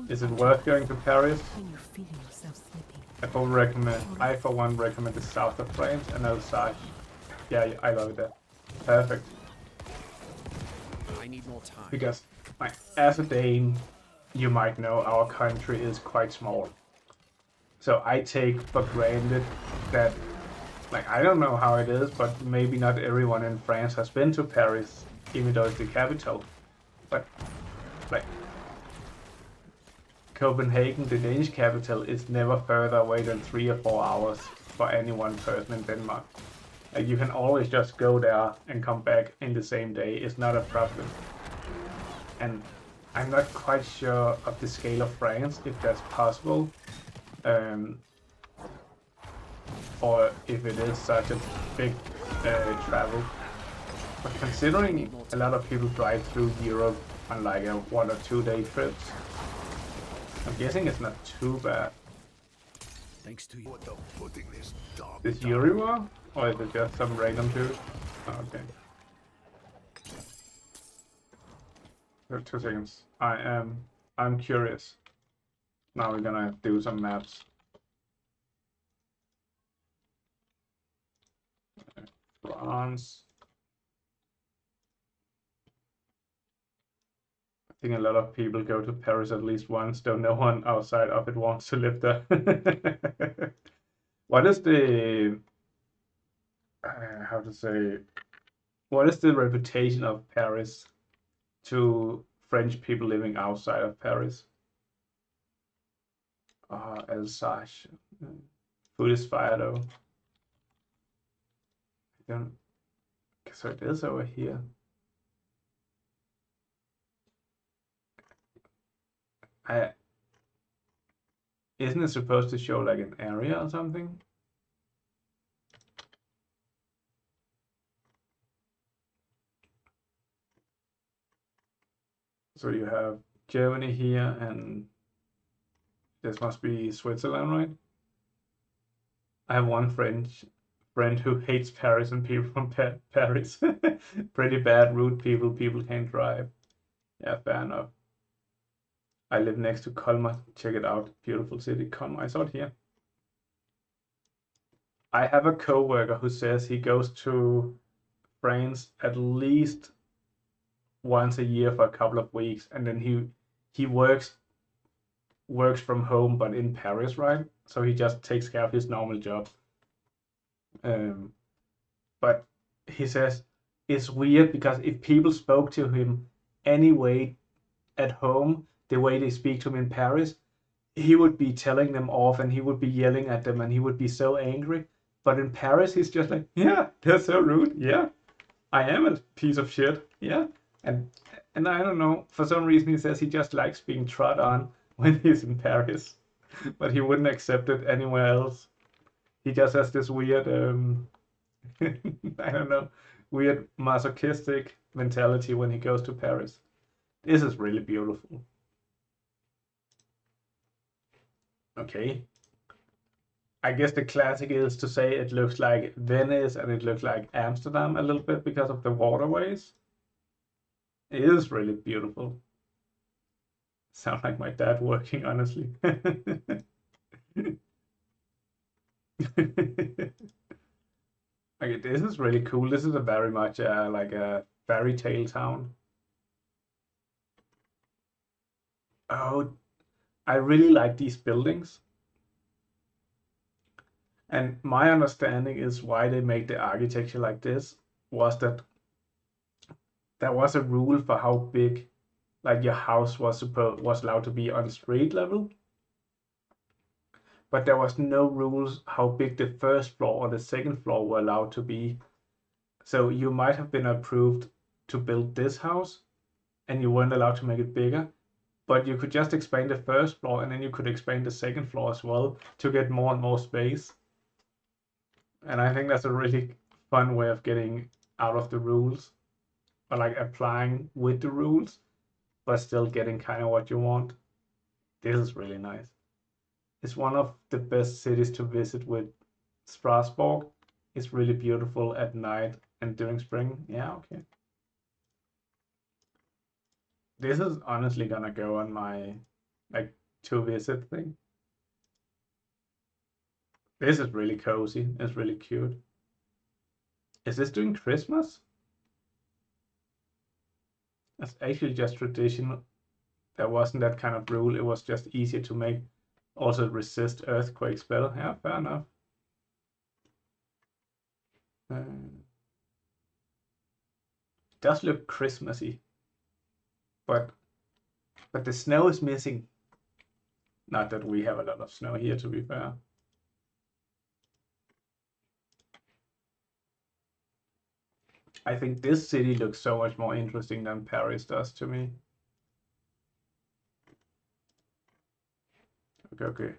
Is it worth going to Paris? When you're feeling yourself slipping. I for one recommend the south of France and Alsace. Yeah, I love it there. Perfect. I need more time. Because, like, as a Dane, you might know our country is quite small. So I take for granted that, like, I don't know how it is, but maybe not everyone in France has been to Paris, even though it's the capital. But, like, Copenhagen, the Danish capital, is never further away than 3 or 4 hours for any one person in Denmark. Like, you can always just go there and come back in the same day. It's not a problem. And I'm not quite sure of the scale of France, if that's possible. Or if it is such a big travel. But considering a lot of people drive through Europe on like a 1 or 2 day trips, I'm guessing it's not too bad. Thanks to you. What the footing this dog? This Yuri war? Or is it just some random dude? Oh, okay. 2 seconds. I'm curious. Now we're gonna do some maps. France. I think a lot of people go to Paris at least once, though no one outside of it wants to live there. What is the how to say? What is the reputation of Paris to French people living outside of Paris? Alsace. Food is fire though. I don't. So it is over here. Isn't it supposed to show like an area or something? So you have Germany here, and this must be Switzerland, right? I have one friend who hates Paris and people from Paris. Pretty bad, rude people. People can't drive. Yeah, fair enough. I live next to Colmar. Check it out. Beautiful city. Colmar. I saw it here. I have a coworker who says he goes to France at least once a year for a couple of weeks, and then he works from home but in Paris, right? So he just takes care of his normal job. But he says it's weird because if people spoke to him anyway at home, the way they speak to him in Paris, he would be telling them off and he would be yelling at them and he would be so angry. But in Paris, he's just like, yeah, they're so rude. Yeah, I am a piece of shit. Yeah. And I don't know, for some reason he says he just likes being trod on when he's in Paris, but he wouldn't accept it anywhere else. He just has this weird, I don't know, weird masochistic mentality when he goes to Paris. This is really beautiful. Okay. I guess the classic is to say it looks like Venice and it looks like Amsterdam a little bit because of the waterways. It is really beautiful. Sound like my dad working, honestly. Okay, this is really cool. This is a very much like a fairy tale town. Oh, I really like these buildings. And my understanding is why they made the architecture like this was that there was a rule for how big like your house was allowed to be on street level. But there was no rules how big the first floor or the second floor were allowed to be. So you might have been approved to build this house and you weren't allowed to make it bigger, but you could just expand the first floor and then you could expand the second floor as well to get more and more space. And I think that's a really fun way of getting out of the rules, or like applying with the rules, but still getting kind of what you want. This is really nice. It's one of the best cities to visit with Strasbourg. It's really beautiful at night and during spring. Yeah, okay. This is honestly gonna go on my like to visit thing. This is really cozy. It's really cute. Is this during Christmas? It's actually just tradition. There wasn't that kind of rule. It was just easier to make. Also resist earthquakes better. Yeah, fair enough. It does look Christmassy, but the snow is missing. Not that we have a lot of snow here, to be fair. I think this city looks so much more interesting than Paris does to me. Okay.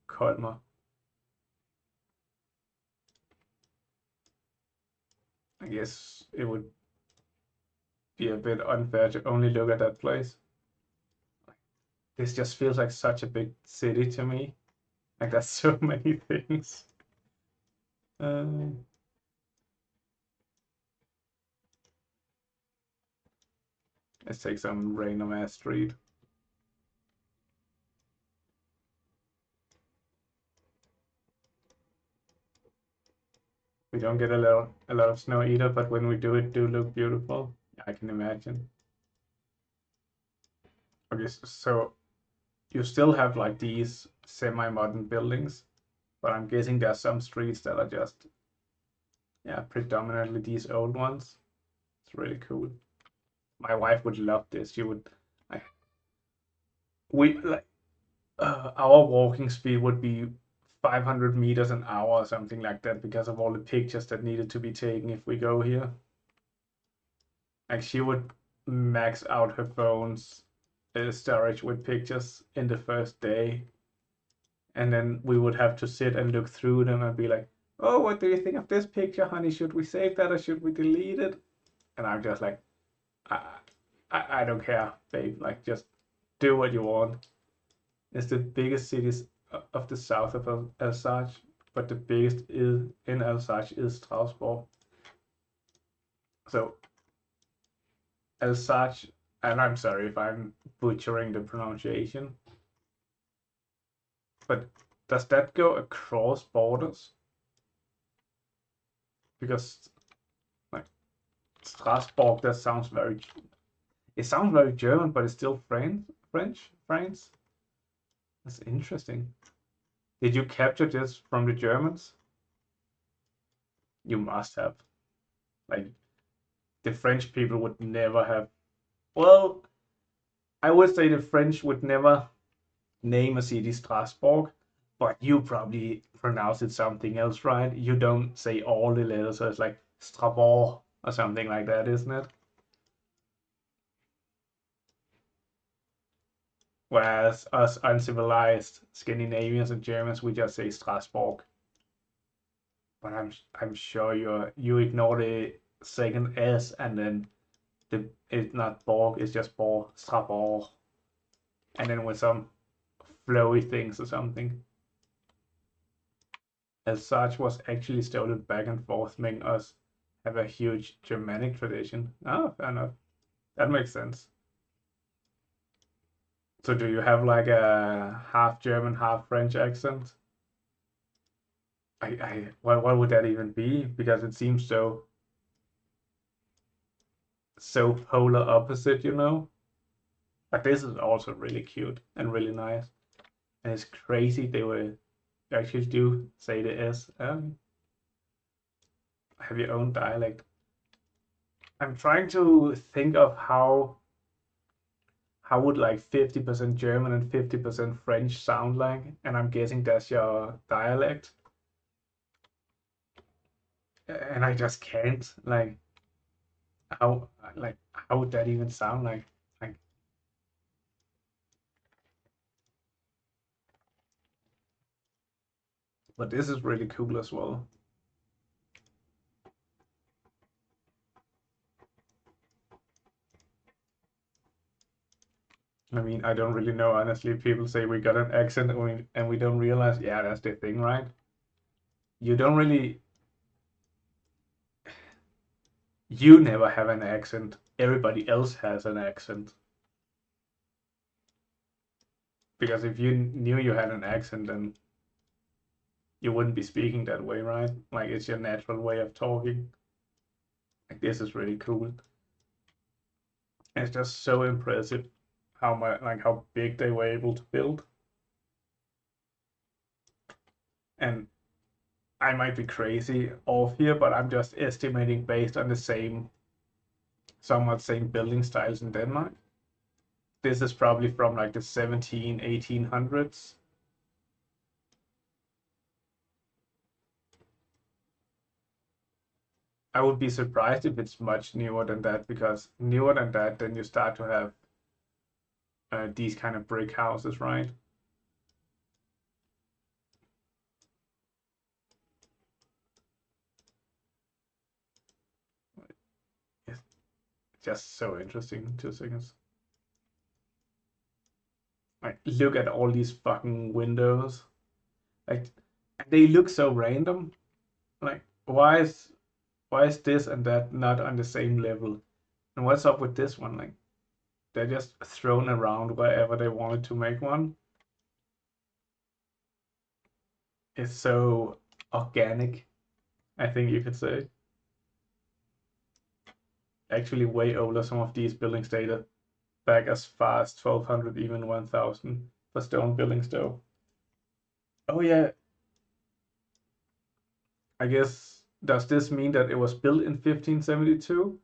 Colmar. I guess it would be a bit unfair to only look at that place. This just feels like such a big city to me. Like there's so many things. Let's take some random ass street. We don't get a lot of snow either, but when we do, it do look beautiful. I can imagine. Okay, so you still have like these semi-modern buildings, but I'm guessing there's some streets that are just, yeah, predominantly these old ones. It's really cool. My wife would love this. She would, I, we like our walking speed would be 500 meters an hour or something like that because of all the pictures that needed to be taken if we go here. Like she would max out her phone's storage with pictures in the first day, and then we would have to sit and look through them and be like, "Oh, what do you think of this picture, honey? Should we save that or should we delete it?" And I'm just like, I don't care, babe. Like, just do what you want. It's the biggest cities of the south of Alsace, but the biggest is in Alsace is Strasbourg. So Alsace, and I'm sorry if I'm butchering the pronunciation, but does that go across borders? Because like Strasbourg, that sounds very, it sounds very German, but it's still France. That's interesting. Did you capture this from the Germans? You must have. Like, the French people would never have. Well, I would say the French would never name a city Strasbourg, but you probably pronounce it something else, right? You don't say all the letters, so it's like Strasbourg or something like that, isn't it? Whereas us uncivilized Scandinavians and Germans, we just say Strasbourg. But I'm sure you ignore the second S and then it's not Borg, it's just Borg, Strasbourg. And then with some flowy things or something. As such was actually stolen back and forth, making us have a huge Germanic tradition. Oh, fair enough. That makes sense. So do you have like a half German, half French accent? What would that even be? Because it seems so polar opposite, you know? But this is also really cute and really nice. And it's crazy they actually do say the S. Have your own dialect. I'm trying to think of how would like 50% German and 50% French sound like, and I'm guessing that's your dialect. And I just can't how how would that even sound like? Like, but this is really cool as well. I mean, I don't really know honestly. People say we got an accent and we don't realize, yeah, that's the thing, right? You don't really, you never have an accent. Everybody else has an accent. Because if you knew you had an accent, then you wouldn't be speaking that way, right? Like it's your natural way of talking. Like this is really cool. And it's just so impressive how much, like how big they were able to build. And I might be crazy off here, but I'm just estimating based on the somewhat same building styles in Denmark. This is probably from like the 1800s. I would be surprised if it's much newer than that, because newer than that, then you start to have these kind of brick houses, right? It's just so interesting. 2 seconds. Like, look at all these fucking windows. Like, they look so random. Like, why is this and that not on the same level? And what's up with this one? Like, they're just thrown around wherever they wanted to make one. It's so organic, I think you could say. Actually, way older. Some of these buildings dated back as far as 1200, even 1000 for stone buildings, though. Oh, yeah. I guess, does this mean that it was built in 1572?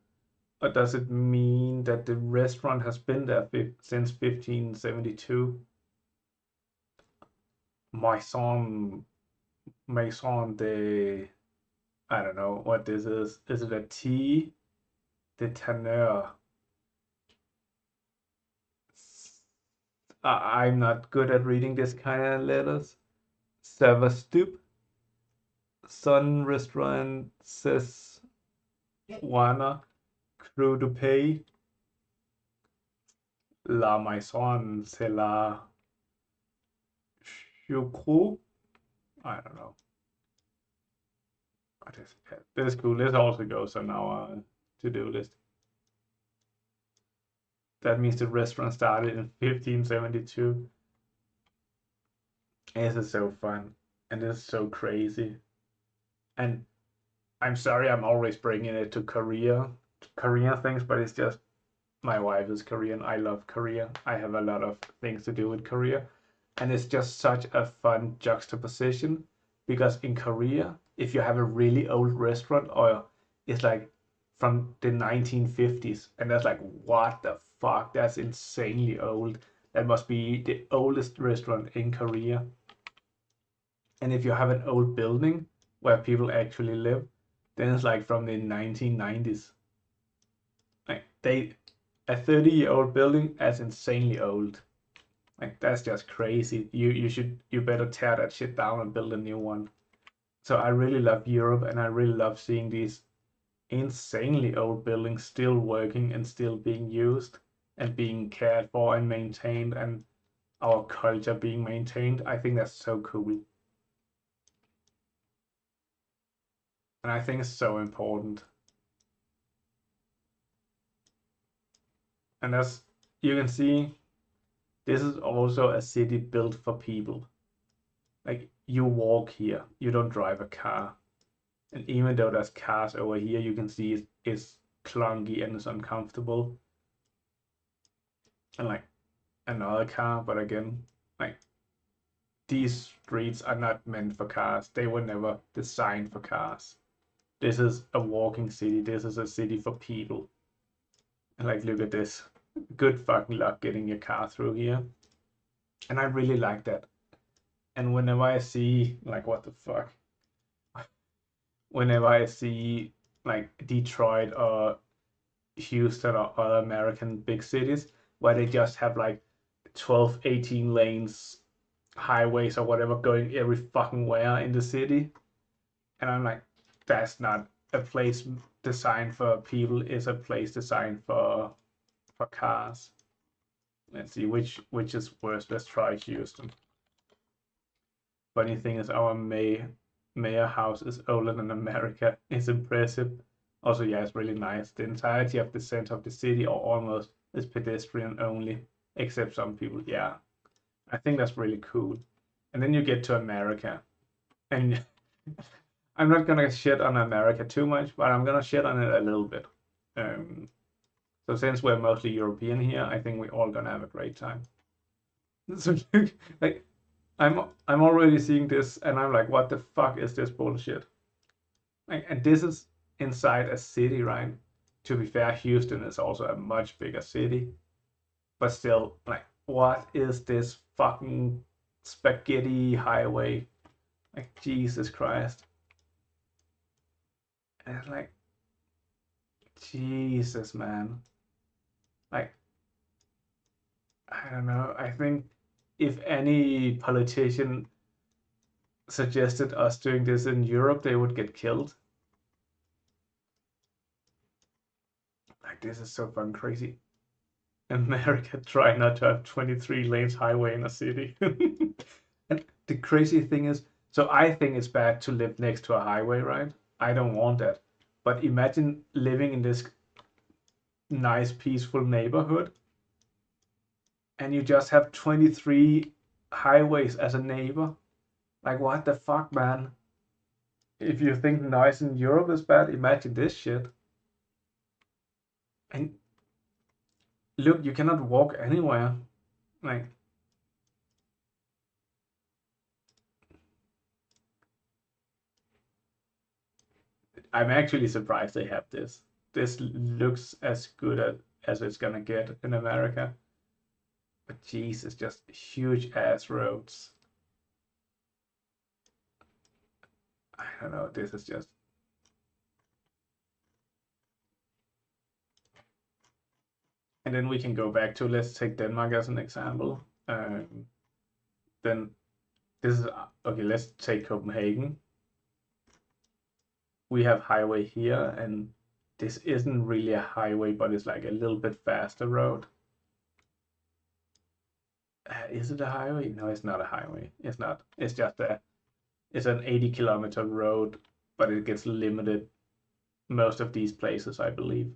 Or does it mean that the restaurant has been there since 1572? Maison de, I don't know what this is. Is it a tea? De Tanneur. I'm not good at reading this kind of letters. Savastup. Sun Restaurant says Wana. Crew du Pays. La Maison, c'est la Choucroute. I don't know. This is cool. This also goes on our to-do list. That means the restaurant started in 1572. This is so fun. And this is so crazy. And I'm sorry I'm always bringing it to Korean things, but it's just my wife is Korean. I love Korea. I have a lot of things to do with Korea. And it's just such a fun juxtaposition, because in Korea, if you have a really old restaurant, or it's like from the 1950s, and that's like, what the fuck? That's insanely old. That must be the oldest restaurant in Korea. And if you have an old building where people actually live, then it's like from the 1990s. Like a 30-year-old building as insanely old. Like that's just crazy. You better tear that shit down and build a new one. So I really love Europe, and I really love seeing these insanely old buildings still working and still being used and being cared for and maintained, and our culture being maintained. I think that's so cool. And I think it's so important. And as you can see, this is also a city built for people. Like, you walk here, you don't drive a car. And even though there's cars over here, you can see it's clunky and it's uncomfortable. And like another car, but again, like these streets are not meant for cars. They were never designed for cars. This is a walking city. This is a city for people. And like, look at this. Good fucking luck getting your car through here. And I really like that. And whenever I see, like, what the fuck? Whenever I see, like, Detroit or Houston or other American big cities where they just have, like, 12, 18 lanes, highways or whatever going every fucking where in the city. And I'm like, that's not a place designed for people. It's a place designed for cars. Let's see which is worse. Let's try Houston. Funny thing is, our mayor house is older than America. It's impressive. Also, yeah, it's really nice. The entirety of the center of the city, or almost, is pedestrian only, except some people. Yeah, I think that's really cool. And then you get to America, and I'm not gonna shit on America too much, but I'm gonna shit on it a little bit. Um, so since we're mostly European here, I think we're all gonna have a great time. So like, I'm already seeing this, and I'm like, what the fuck is this bullshit? Like, and this is inside a city, right? To be fair, Houston is also a much bigger city, but still, like, what is this fucking spaghetti highway? Like, Jesus Christ. And it's like, Jesus, man. Like, I don't know. I think if any politician suggested us doing this in Europe, they would get killed. Like, this is so fucking crazy. America try not to have 23 lanes highway in a city. And the crazy thing is, so I think it's bad to live next to a highway, right? I don't want that. But imagine living in this nice, peaceful neighborhood and you just have 23 highways as a neighbor. Like, what the fuck, man? If you think noise in Europe is bad, imagine this shit. And look, you cannot walk anywhere. Like, I'm actually surprised they have this. This looks as good as it's gonna get in America. But Jesus, just huge ass roads. I don't know, this is just... And then we can go back to, let's take Denmark as an example. Then this is, okay, let's take Copenhagen. We have highway here, and this isn't really a highway, but it's like a little bit faster road. Is it a highway? No, it's not a highway. It's not. It's just it's an 80-kilometer road, but it gets limited most of these places, I believe.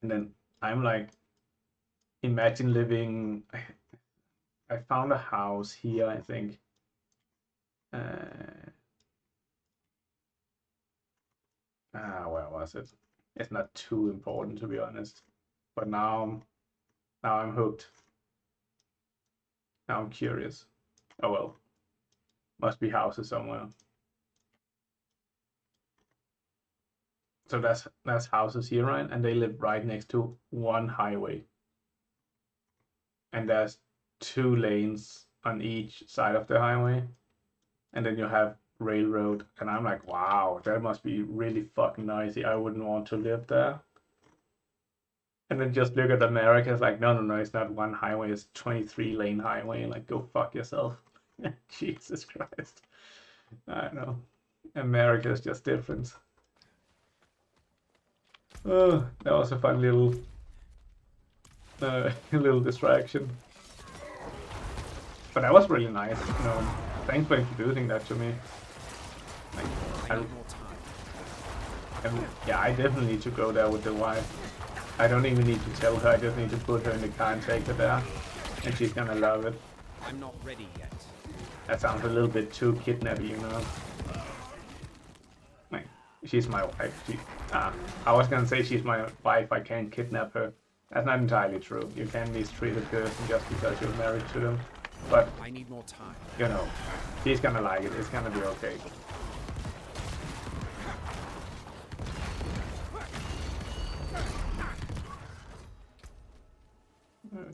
And then I'm like, imagine living... I found a house here, I think. Where was it? It's not too important, to be honest. But now I'm hooked. Now I'm curious. Oh well. Must be houses somewhere. So that's houses here, right? And they live right next to one highway. And there's 2 lanes on each side of the highway. And then you have railroad. And I'm like, wow, that must be really fucking noisy. I wouldn't want to live there. And then just look at America. It's like, no, it's not one highway. It's 23-lane highway. Like, go fuck yourself. Jesus Christ. I don't know. America is just different. Oh, that was a fun little little distraction. But that was really nice. Thanks for introducing that to me. Like, yeah, I definitely need to go there with the wife. I don't even need to tell her. I just need to put her in the car and take her there, and she's gonna love it. I'm not ready yet. That sounds a little bit too kidnappy, Like, she's my wife. I was gonna say she's my wife. I can't kidnap her. That's not entirely true. You can't mistreat a person just because you're married to them. But I need more time. She's gonna like it. It's gonna be okay.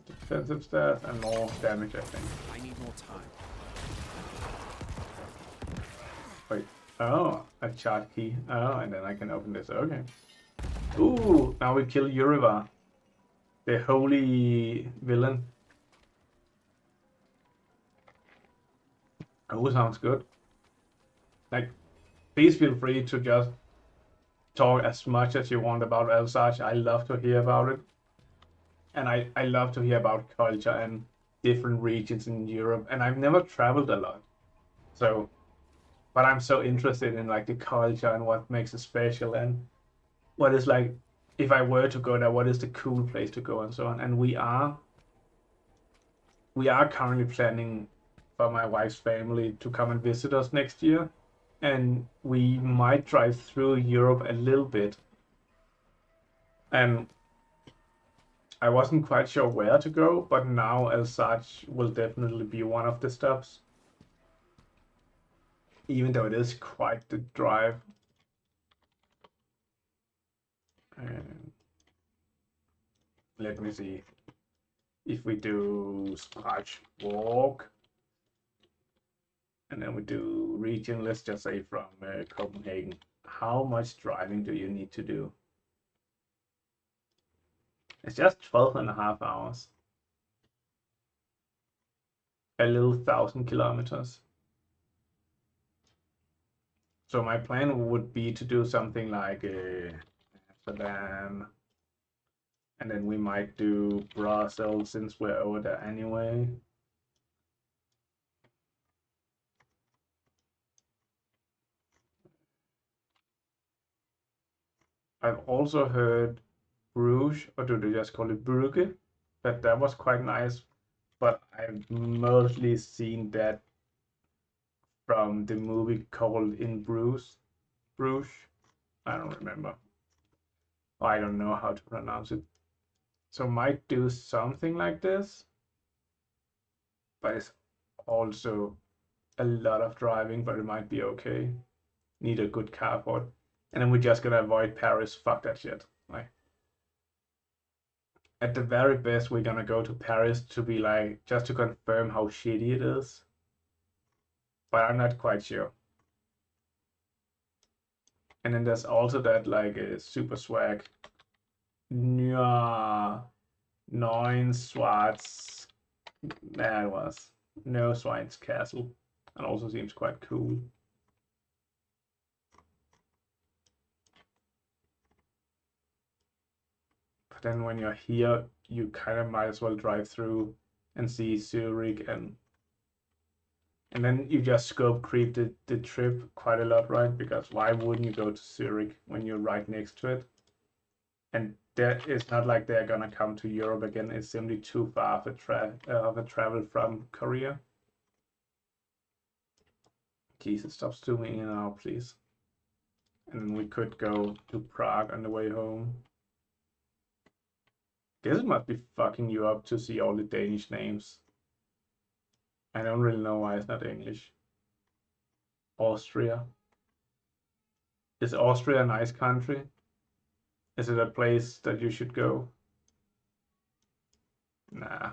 Defensive stats and more damage, I think. I need more time. Wait. Oh, a chart key. Oh, and then I can open this. Okay. Ooh, now we kill Yuriva, the holy villain. Oh, sounds good. Like, please feel free to just talk as much as you want about Alsace. I love to hear about it. And I love to hear about culture and different regions in Europe. And I've never traveled a lot. So, but I'm so interested in like the culture and what makes it special and what is like, if I were to go there, what is the cool place to go and so on. And we are we are currently planning for my wife's family to come and visit us next year, and we might drive through Europe a little bit. And I wasn't quite sure where to go, but now Alsace will definitely be one of the stops, even though it is quite the drive. Let me see if we do Strasbourg, and then we do region. Let's just say from Copenhagen. How much driving do you need to do? It's just 12.5 hours. A little 1,000 kilometers. So my plan would be to do something like Amsterdam, and then we might do Brussels since we're over there anyway. I've also heard Bruges, or do they just call it Brugge? That was quite nice, but I've mostly seen that from the movie called In Bruges. Bruges? I don't remember. I don't know how to pronounce it. So might do something like this, but it's also a lot of driving, but it might be okay. Need a good car for it. And then we're just gonna avoid Paris. Fuck that shit. Like, at the very best, we're gonna go to Paris to be like, just to confirm how shitty it is. But I'm not quite sure. And then there's also that like a super swag. Neun Schwarz. There it was. No Swine's Castle. And also seems quite cool. But then when you're here, you kind of might as well drive through and see Zurich, and then you just scope creep the trip quite a lot, right? Because why wouldn't you go to Zurich when you're right next to it? And it's not like they're gonna come to Europe again. It's simply too far of a travel from Korea. Jesus, stop zooming in and out, please. And then we could go to Prague on the way home. Guess it must be fucking you up to see all the Danish names. I don't really know why it's not English. Austria. Is Austria a nice country? Is it a place that you should go? Nah.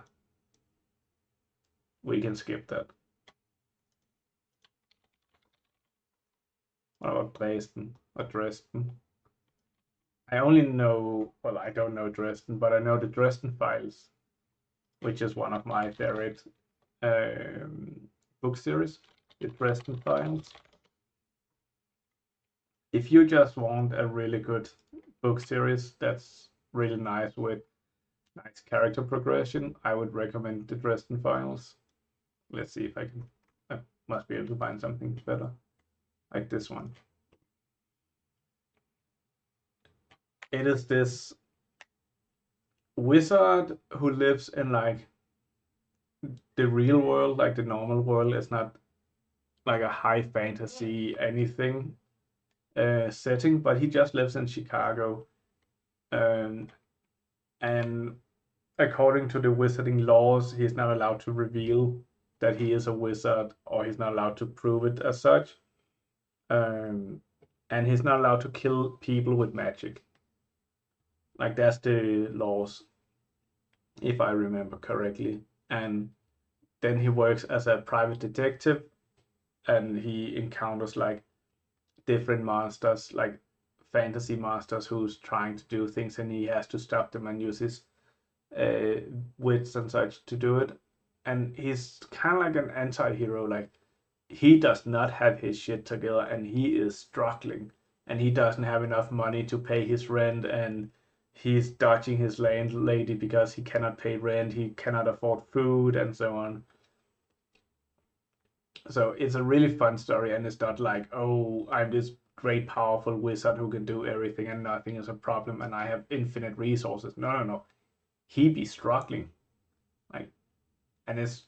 We can skip that. What about Dresden or Dresden? I only know, well, I don't know Dresden, but I know the Dresden Files, which is one of my favorite book series, the Dresden Files. If you just want a really good book series that's really nice with nice character progression, I would recommend the Dresden Files. Let's see if I must be able to find something better, like this one. It is this wizard who lives in like the real world, like the normal world. It's not like a high fantasy anything setting, but he just lives in Chicago, and according to the wizarding laws, he's not allowed to reveal that he is a wizard, or he's not allowed to prove it as such, and he's not allowed to kill people with magic. Like, that's the laws, if I remember correctly. And then he works as a private detective, and he encounters like different monsters, like fantasy monsters who's trying to do things, and he has to stop them and use his wits and such to do it. And he's kind of like an anti-hero. Like, he does not have his shit together, and he is struggling, and he doesn't have enough money to pay his rent, and he's dodging his landlady because he cannot pay rent, he cannot afford food, and so on. So it's a really fun story, and it's not like, oh, I'm this great powerful wizard who can do everything and nothing is a problem and I have infinite resources. No. He be struggling. Like, And it's,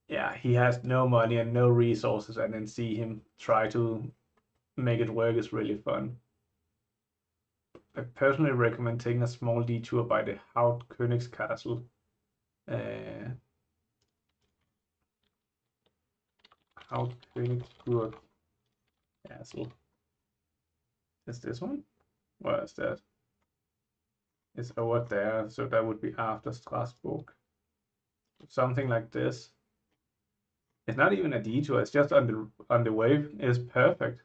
yeah, he has no money and no resources, and then see him try to make it work is really fun. I personally recommend taking a small detour by the Haut Castle. Haut Castle. Is this one? Where is that? It's over there, so that would be after Strasbourg. Something like this. It's not even a detour, it's just on the way. It's perfect.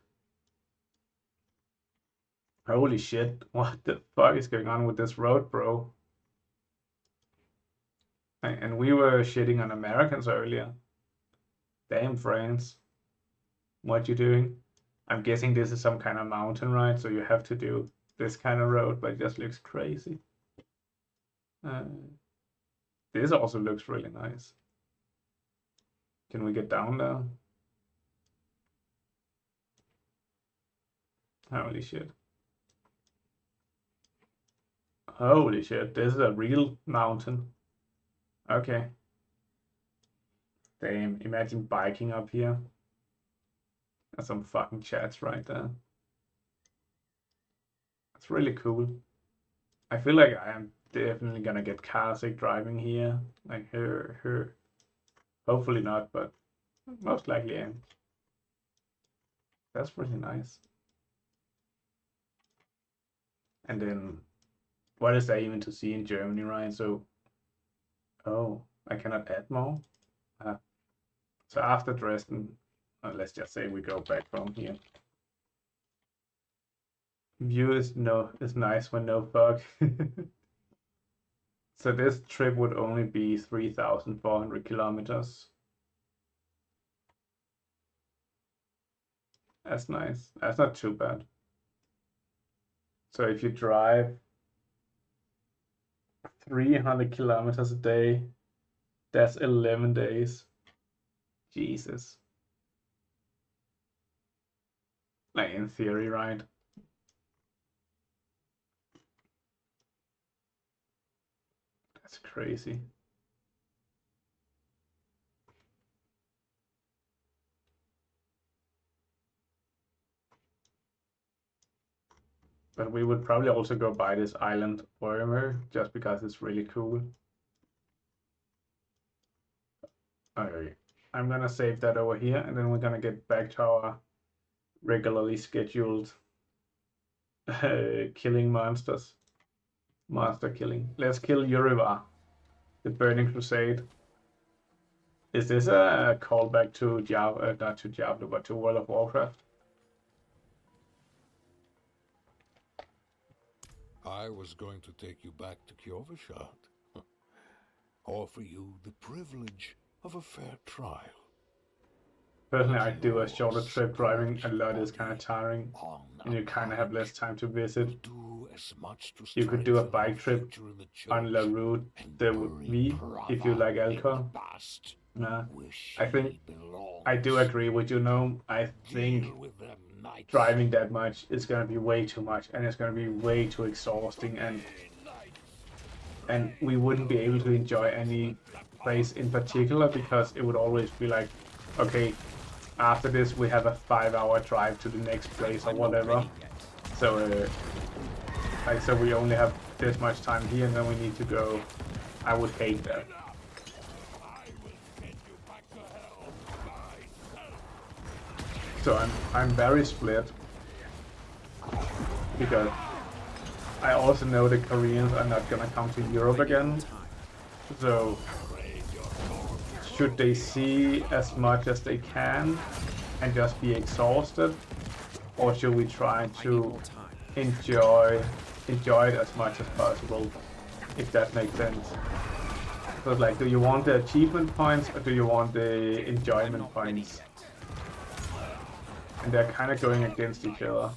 Holy shit, what the fuck is going on with this road, bro? And we were shitting on Americans earlier. Damn, France. What you doing? I'm guessing this is some kind of mountain ride, so you have to do this kind of road, but it just looks crazy. This also looks really nice. Can we get down there? Holy shit. Holy shit, this is a real mountain. Okay. Damn, imagine biking up here. That's some fucking chats right there. That's really cool. I feel like I am definitely gonna get car sick driving here. Like her. Hopefully not, but most likely I am. That's really nice. And then, what is there even to see in Germany, right? So, oh, I cannot add more. So after Dresden, let's just say we go back from here. View is nice when no fog. So this trip would only be 3,400 kilometers. That's nice. That's not too bad. So if you drive 300 kilometers a day, that's 11 days. Jesus. Like in theory, right? That's crazy. But we would probably also go by this island Wormer just because it's really cool. Okay, I'm gonna save that over here, and then we're gonna get back to our regularly scheduled killing monsters. Monster killing. Let's kill Yurivar, the Burning Crusade. Is this a callback to Diablo, not to Diablo, but to World of Warcraft? I was going to take you back to Kjovashad. Offer you the privilege of a fair trial. Personally, I do a shorter trip. Driving a lot is kind of tiring, and you kind of have less time to visit. You could do a bike trip on La Route de Vie if you like alcohol. I think I do agree with you. No, I think driving that much is gonna be way too much, and it's gonna be way too exhausting, and we wouldn't be able to enjoy any place in particular because it would always be like, okay, after this we have a 5-hour drive to the next place or whatever. So so we only have this much time here, and then we need to go. I would hate that. So I'm very split because I also know the Koreans are not gonna come to Europe again. So should they see as much as they can and just be exhausted, or should we try to enjoy it as much as possible, if that makes sense? So like, do you want the achievement points or do you want the enjoyment points? And they're kind of going against each other.